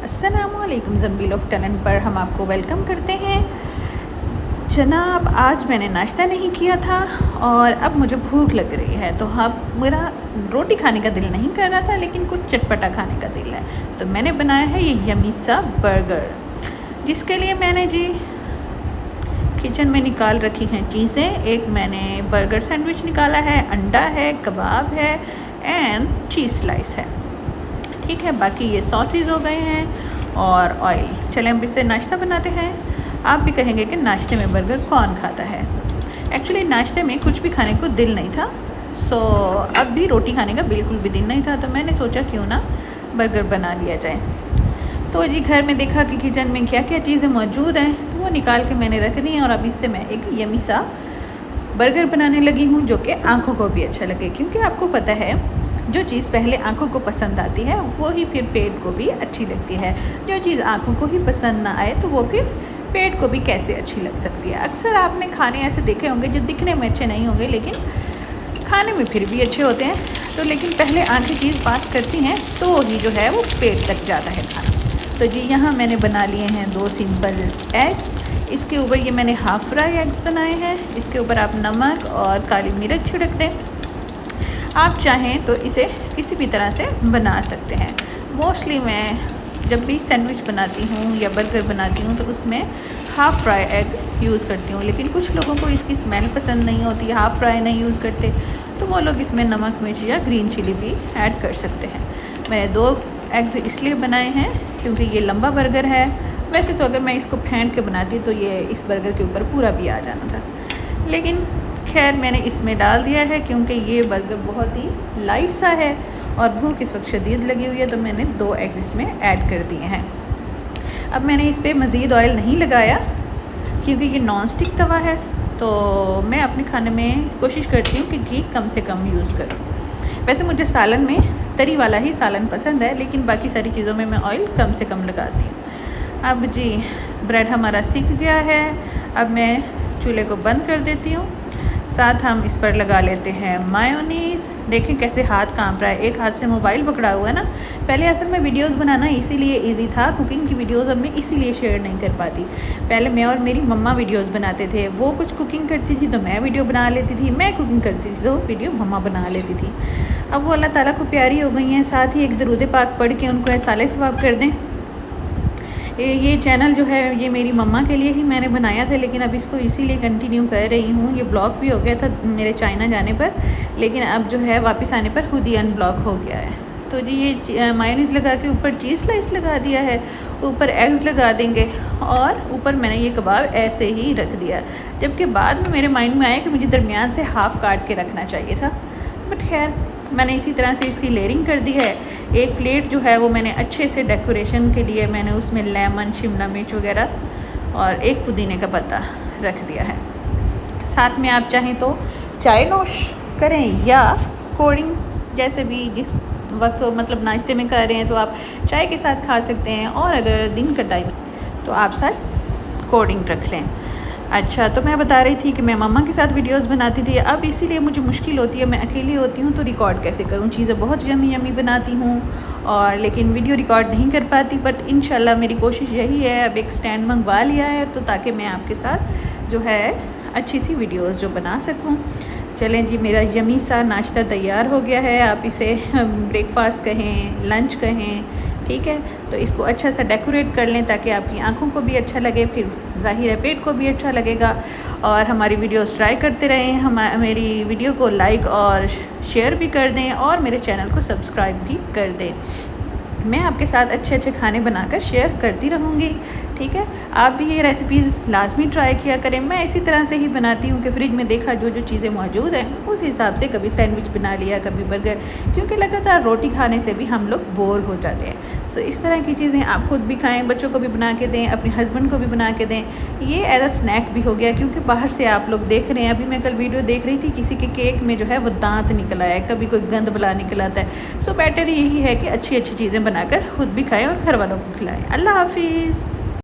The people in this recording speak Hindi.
अस्सलामुअलैकुम ज़म्बील ऑफ टैलेंट पर हम आपको वेलकम करते हैं। जनाब, आज मैंने नाश्ता नहीं किया था और अब मुझे भूख लग रही है, तो अब मेरा रोटी खाने का दिल नहीं कर रहा था, लेकिन कुछ चटपटा खाने का दिल है। तो मैंने बनाया है ये यम्मी सा बर्गर, जिसके लिए मैंने जी किचन में निकाल रखी हैं चीज़ें। एक मैंने बर्गर सैंडविच निकाला है, अंडा है, कबाब है एंड चीज़ स्लाइस है। ठीक है, बाकी ये सॉसेज हो गए हैं और ऑयल। चलें अब इससे नाश्ता बनाते हैं। आप भी कहेंगे कि नाश्ते में बर्गर कौन खाता है। एक्चुअली नाश्ते में कुछ भी खाने को दिल नहीं था, सो अब भी रोटी खाने का बिल्कुल भी दिल नहीं था, तो मैंने सोचा क्यों ना बर्गर बना लिया जाए। तो जी घर में देखा कि किचन में क्या क्या चीज़ें मौजूद हैं, तो वो निकाल के मैंने रख दी हैं और अब इससे मैं एक यमी सा बर्गर बनाने लगी हूँ, जो कि आँखों को भी अच्छा लगे। क्योंकि आपको पता है, जो चीज़ पहले आँखों को पसंद आती है वो ही फिर पेट को भी अच्छी लगती है। जो चीज़ आँखों को ही पसंद ना आए तो वो फिर पेट को भी कैसे अच्छी लग सकती है। अक्सर आपने खाने ऐसे देखे होंगे जो दिखने में अच्छे नहीं होंगे, लेकिन खाने में फिर भी अच्छे होते हैं। तो लेकिन पहले आँखें चीज़ पास करती हैं तो ही जो है वो पेट तक जाता है खाना। तो जी यहाँ मैंने बना लिए हैं 2 सिंपल एग्स। इसके ऊपर ये मैंने हाफ़ फ्राई एग्स बनाए हैं। इसके ऊपर आप नमक और काली मिर्च छिड़क दें। आप चाहें तो इसे किसी भी तरह से बना सकते हैं। मोस्टली मैं जब भी सैंडविच बनाती हूँ या बर्गर बनाती हूँ तो उसमें हाफ़ फ्राई एग यूज़ करती हूँ, लेकिन कुछ लोगों को इसकी स्मेल पसंद नहीं होती, हाफ़ फ्राई नहीं यूज़ करते, तो वो लोग इसमें नमक मिर्च या ग्रीन चिली भी ऐड कर सकते हैं। मैंने 2 एग्स इसलिए बनाए हैं क्योंकि ये लंबा बर्गर है। वैसे तो अगर मैं इसको फेंट के बनाती तो ये इस बर्गर के ऊपर पूरा भी आ जाना था, लेकिन खैर मैंने इसमें डाल दिया है क्योंकि ये बर्गर बहुत ही लाइट सा है और भूख इस वक्त शदीद लगी हुई है, तो मैंने 2 एग्स इसमें ऐड कर दिए हैं। अब मैंने इस पर मज़ीद ऑयल नहीं लगाया क्योंकि ये नॉन स्टिक तवा है, तो मैं अपने खाने में कोशिश करती हूँ कि घी कम से कम यूज़ करूँ। वैसे मुझे सालन में तरी वाला ही सालन पसंद है, लेकिन बाकी सारी चीज़ों में मैं ऑयल कम से कम लगाती हूँ। अब जी ब्रेड हमारा सीख गया है। अब मैं चूल्हे को बंद कर देती हूँ। साथ हम इस पर लगा लेते हैं मायोनीज़। देखें कैसे हाथ कांप रहा है, एक हाथ से मोबाइल पकड़ा हुआ है ना। पहले असल में वीडियोस बनाना इसीलिए इजी था, कुकिंग की वीडियोस अब मैं इसीलिए शेयर नहीं कर पाती। पहले मैं और मेरी मम्मा वीडियोस बनाते थे, वो कुछ कुकिंग करती थी तो मैं वीडियो बना लेती थी, मैं कुकिंग करती थी तो वीडियो मम्मा बना लेती थी। अब वो अल्लाह ताला को प्यारी हो गई हैं, साथ ही एक दरूद पाक पढ़ के उनको एहसाले सवाब कर दें। ये चैनल जो है ये मेरी मम्मा के लिए ही मैंने बनाया था, लेकिन अब इसको इसीलिए कंटिन्यू कर रही हूँ। ये ब्लॉक भी हो गया था मेरे चाइना जाने पर, लेकिन अब जो है वापस आने पर खुद ही अनब्लॉक हो गया है। तो जी ये मायोनीज़ लगा के ऊपर चीज़ स्लाइस लगा दिया है, ऊपर एग्स लगा देंगे और ऊपर मैंने ये कबाब ऐसे ही रख दिया। जबकि बाद में मेरे माइंड में आया कि मुझे दरमियान से हाफ़ काट के रखना चाहिए था, बट खैर मैंने इसी तरह से इसकी लेयरिंग कर दी है। एक प्लेट जो है वो मैंने अच्छे से डेकोरेशन के लिए मैंने उसमें लेमन, शिमला मिर्च वगैरह और एक पुदीने का पत्ता रख दिया है। साथ में आप चाहें तो चाय नोश करें या कोल्ड, जैसे भी जिस वक्त मतलब नाश्ते में कर रहे हैं तो आप चाय के साथ खा सकते हैं, और अगर दिन का टाइम तो आप साथ कोल्ड ड्रिंक रख लें। अच्छा, तो मैं बता रही थी कि मैं मम्मा के साथ वीडियोस बनाती थी। अब इसीलिए मुझे मुश्किल होती है, मैं अकेली होती हूँ तो रिकॉर्ड कैसे करूँ। चीज़ें बहुत यमी यमी बनाती हूँ और लेकिन वीडियो रिकॉर्ड नहीं कर पाती, बट इंशाल्लाह मेरी कोशिश यही है। अब एक स्टैंड मंगवा लिया है तो ताकि मैं आपके साथ जो है अच्छी सी वीडियोज़ जो बना सकूँ। चलें जी, मेरा यमी सा नाश्ता तैयार हो गया है। आप इसे ब्रेकफास्ट कहें, लंच कहें, ठीक है। तो इसको अच्छा सा डेकोरेट कर लें ताकि आपकी आंखों को भी अच्छा लगे, फिर ज़ाहिर है पेट को भी अच्छा लगेगा। और हमारी वीडियोस ट्राई करते रहें, मेरी वीडियो को लाइक और शेयर भी कर दें और मेरे चैनल को सब्सक्राइब भी कर दें। मैं आपके साथ अच्छे अच्छे खाने बनाकर शेयर करती रहूँगी, ठीक है। आप भी ये रेसिपीज़ लाजमी ट्राई किया करें। मैं इसी तरह से ही बनाती हूँ कि फ्रिज में देखा जो जो चीज़ें मौजूद हैं उस हिसाब से कभी सैंडविच बना लिया, कभी बर्गर, क्योंकि लगातार रोटी खाने से भी हम लोग बोर हो जाते हैं। सो इस तरह की चीज़ें आप खुद भी खाएं, बच्चों को भी बना के दें, अपने हस्बैंड को भी बना के दें। ये एज अ स्नैक भी हो गया, क्योंकि बाहर से आप लोग देख रहे हैं। अभी मैं कल वीडियो देख रही थी, किसी के केक में जो है वो दांत निकल आया है, कभी कोई गंद बला निकल आता है। सो बेटर यही है कि अच्छी अच्छी चीज़ें बनाकर खुद भी खाएँ और घर वालों को खिलाएँ। अल्लाह हाफिज़।